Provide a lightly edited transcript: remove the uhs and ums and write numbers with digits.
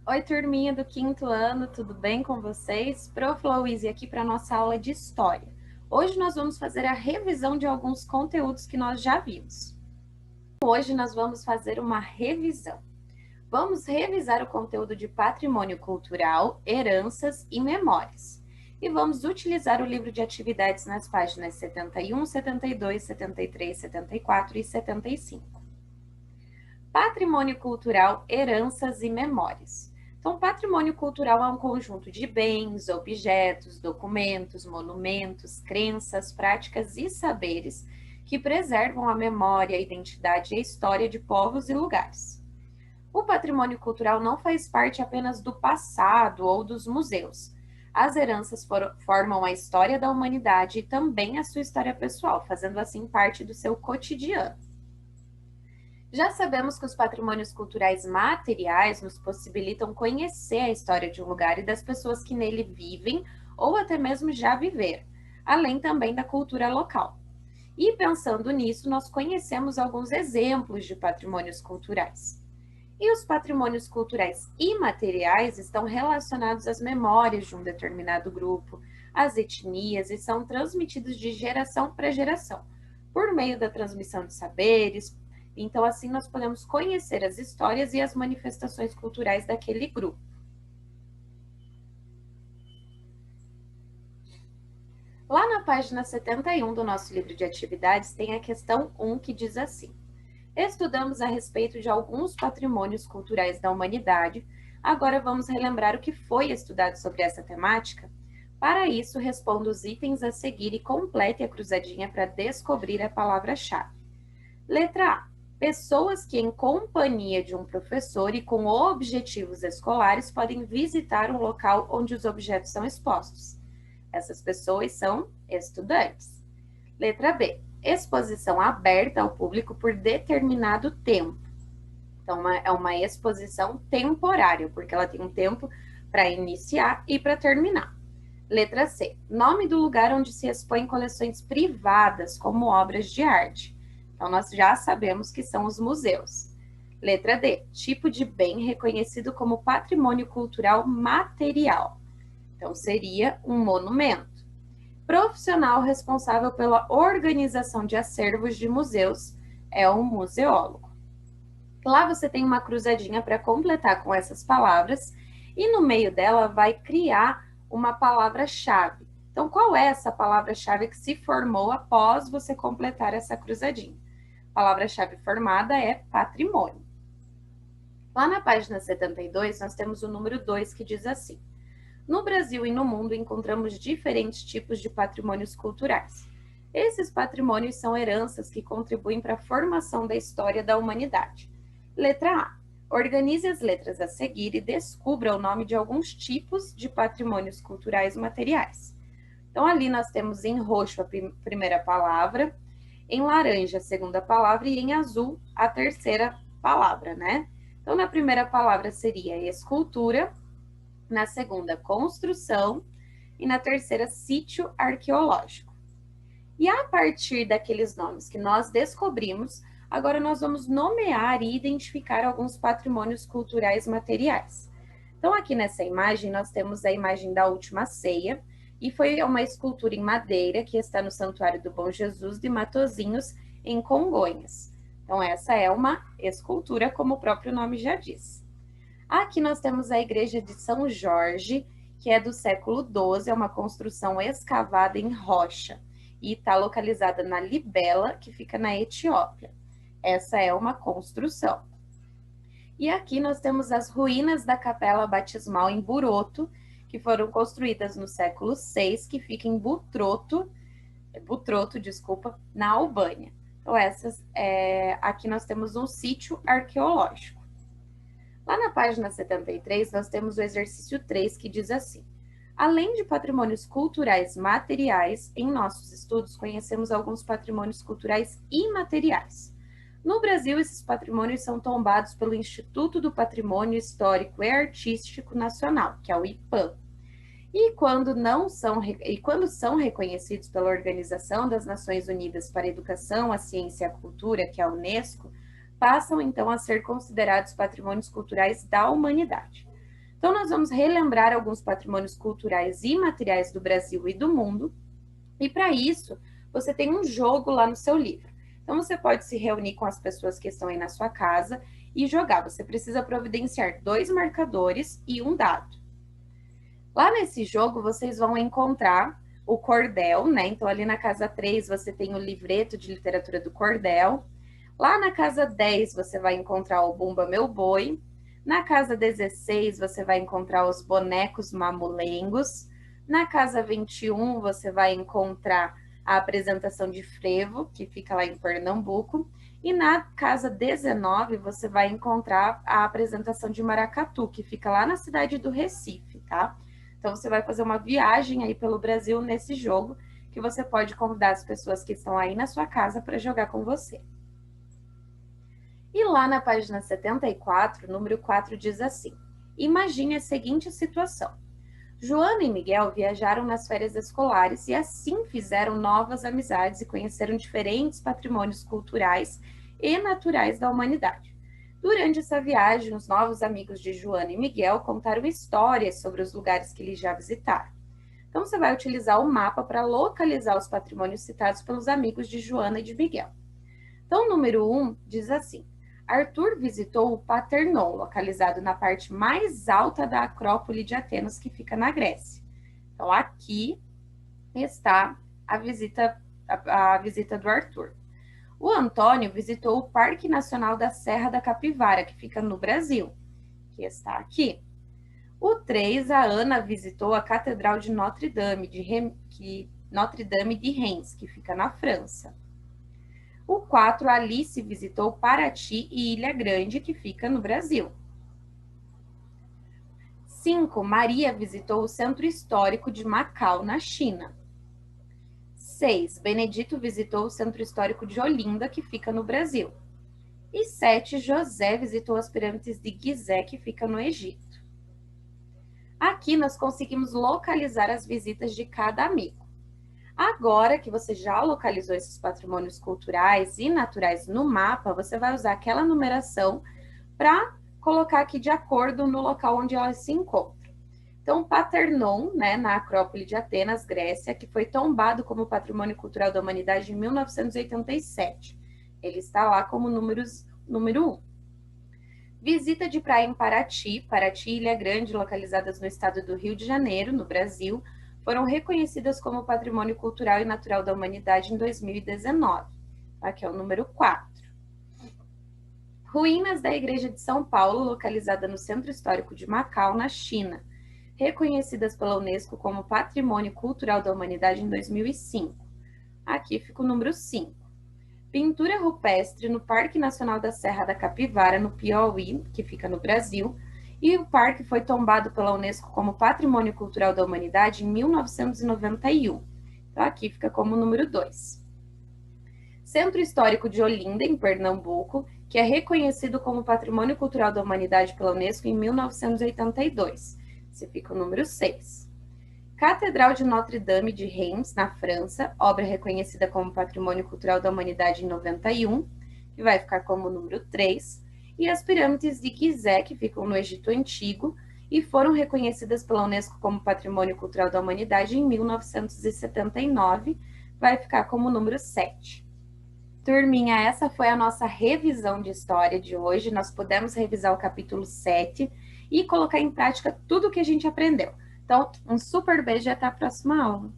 Oi, turminha do quinto ano, tudo bem com vocês? Prof. Louise aqui para nossa aula de História. Hoje nós vamos fazer a revisão de alguns conteúdos que nós já vimos. Hoje nós vamos fazer uma revisão. Vamos revisar o conteúdo de Patrimônio Cultural, Heranças e Memórias. E vamos utilizar o livro de atividades nas páginas 71, 72, 73, 74 e 75. Patrimônio cultural, heranças e memórias. Então, patrimônio cultural é um conjunto de bens, objetos, documentos, monumentos, crenças, práticas e saberes que preservam a memória, a identidade e a história de povos e lugares. O patrimônio cultural não faz parte apenas do passado ou dos museus. As heranças formam a história da humanidade e também a sua história pessoal, fazendo assim parte do seu cotidiano. Já sabemos que os patrimônios culturais materiais nos possibilitam conhecer a história de um lugar e das pessoas que nele vivem ou até mesmo já viveram, além também da cultura local. E pensando nisso, nós conhecemos alguns exemplos de patrimônios culturais. E os patrimônios culturais imateriais estão relacionados às memórias de um determinado grupo, às etnias e são transmitidos de geração para geração, por meio da transmissão de saberes. Então, assim, nós podemos conhecer as histórias e as manifestações culturais daquele grupo. Lá na página 71 do nosso livro de atividades, tem a questão 1 que diz assim: estudamos a respeito de alguns patrimônios culturais da humanidade. Agora vamos relembrar o que foi estudado sobre essa temática. Para isso, responda os itens a seguir e complete a cruzadinha para descobrir a palavra-chave. Letra A. Pessoas que, em companhia de um professor e com objetivos escolares, podem visitar um local onde os objetos são expostos. Essas pessoas são estudantes. Letra B. Exposição aberta ao público por determinado tempo. Então, é uma exposição temporária, porque ela tem um tempo para iniciar e para terminar. Letra C. Nome do lugar onde se expõem coleções privadas, como obras de arte. Então, nós já sabemos que são os museus. Letra D. Tipo de bem reconhecido como patrimônio cultural material. Então, seria um monumento. Profissional responsável pela organização de acervos de museus é um museólogo. Lá você tem uma cruzadinha para completar com essas palavras e no meio dela vai criar uma palavra-chave. Então, qual é essa palavra-chave que se formou após você completar essa cruzadinha? A palavra-chave formada é patrimônio. Lá na página 72, nós temos o número 2 que diz assim: no Brasil e no mundo encontramos diferentes tipos de patrimônios culturais. Esses patrimônios são heranças que contribuem para a formação da história da humanidade. Letra A. Organize as letras a seguir e descubra o nome de alguns tipos de patrimônios culturais materiais. Então, ali nós temos em roxo a primeira palavra, em laranja a segunda palavra e em azul a terceira palavra, né? Então, na primeira palavra seria escultura, na segunda, construção e na terceira, sítio arqueológico. E a partir daqueles nomes que nós descobrimos, agora nós vamos nomear e identificar alguns patrimônios culturais materiais. Então, aqui nessa imagem, nós temos a imagem da Última Ceia, e foi uma escultura em madeira que está no Santuário do Bom Jesus de Matozinhos, em Congonhas. Então, essa é uma escultura, como o próprio nome já diz. Aqui nós temos a Igreja de São Jorge, que é do século XII, é uma construção escavada em rocha e está localizada na Libela, que fica na Etiópia. Essa é uma construção. E aqui nós temos as ruínas da Capela Batismal em Buroto, que foram construídas no século VI, que fica em Butroto, na Albânia. Então, aqui nós temos um sítio arqueológico. Lá na página 73, nós temos o exercício 3, que diz assim: além de patrimônios culturais materiais, em nossos estudos conhecemos alguns patrimônios culturais imateriais. No Brasil, esses patrimônios são tombados pelo Instituto do Patrimônio Histórico e Artístico Nacional, que é o IPAM. E quando são reconhecidos pela Organização das Nações Unidas para a Educação, a Ciência e a Cultura, que é a Unesco, passam então a ser considerados patrimônios culturais da humanidade. Então, nós vamos relembrar alguns patrimônios culturais e materiais do Brasil e do mundo. E para isso, você tem um jogo lá no seu livro. Então, você pode se reunir com as pessoas que estão aí na sua casa e jogar. Você precisa providenciar 2 marcadores e um dado. Lá nesse jogo, vocês vão encontrar o cordel, né? Então, ali na casa 3, você tem o livreto de literatura do cordel. Lá na casa 10, você vai encontrar o Bumba Meu Boi. Na casa 16, você vai encontrar os bonecos mamulengos. Na casa 21, você vai encontrar a apresentação de frevo, que fica lá em Pernambuco. E na casa 19, você vai encontrar a apresentação de maracatu, que fica lá na cidade do Recife, tá? Então, você vai fazer uma viagem aí pelo Brasil nesse jogo, que você pode convidar as pessoas que estão aí na sua casa para jogar com você. E lá na página 74, número 4 diz assim: imagine a seguinte situação. Joana e Miguel viajaram nas férias escolares e assim fizeram novas amizades e conheceram diferentes patrimônios culturais e naturais da humanidade. Durante essa viagem, os novos amigos de Joana e Miguel contaram histórias sobre os lugares que eles já visitaram. Então, você vai utilizar o mapa para localizar os patrimônios citados pelos amigos de Joana e de Miguel. Então, o número 1 diz assim: Arthur visitou o Paternon, localizado na parte mais alta da Acrópole de Atenas, que fica na Grécia. Então, aqui está a visita do Arthur. O Antônio visitou o Parque Nacional da Serra da Capivara, que fica no Brasil, que está aqui. O 3, a Ana visitou a Catedral de Notre Dame de Reims, que fica na França. O 4, Alice visitou Paraty e Ilha Grande, que fica no Brasil. 5, Maria visitou o Centro Histórico de Macau, na China. 6, Benedito visitou o Centro Histórico de Olinda, que fica no Brasil. E 7, José visitou as pirâmides de Gizé, que fica no Egito. Aqui nós conseguimos localizar as visitas de cada amigo. Agora que você já localizou esses patrimônios culturais e naturais no mapa, você vai usar aquela numeração para colocar aqui de acordo no local onde elas se encontram. Então, Paternon, né, na Acrópole de Atenas, Grécia, que foi tombado como Patrimônio Cultural da Humanidade em 1987. Ele está lá como número 1. Visita de praia em Paraty e Ilha Grande, localizadas no estado do Rio de Janeiro, no Brasil, foram reconhecidas como Patrimônio Cultural e Natural da Humanidade em 2019. Aqui é o número 4. Ruínas da Igreja de São Paulo, localizada no Centro Histórico de Macau, na China, reconhecidas pela Unesco como Patrimônio Cultural da Humanidade em 2005. Aqui fica o número 5. Pintura rupestre no Parque Nacional da Serra da Capivara, no Piauí, que fica no Brasil, e o parque foi tombado pela Unesco como Patrimônio Cultural da Humanidade em 1991. Então, aqui fica como número 2. Centro Histórico de Olinda, em Pernambuco, que é reconhecido como Patrimônio Cultural da Humanidade pela Unesco em 1982. Esse fica o número 6. Catedral de Notre Dame de Reims, na França, obra reconhecida como Patrimônio Cultural da Humanidade em 91, que vai ficar como número 3. E as pirâmides de Gizé, que ficam no Egito Antigo, e foram reconhecidas pela Unesco como Patrimônio Cultural da Humanidade em 1979, vai ficar como número 7. Turminha, essa foi a nossa revisão de história de hoje. Nós pudemos revisar o capítulo 7 e colocar em prática tudo o que a gente aprendeu. Então, um super beijo e até a próxima aula.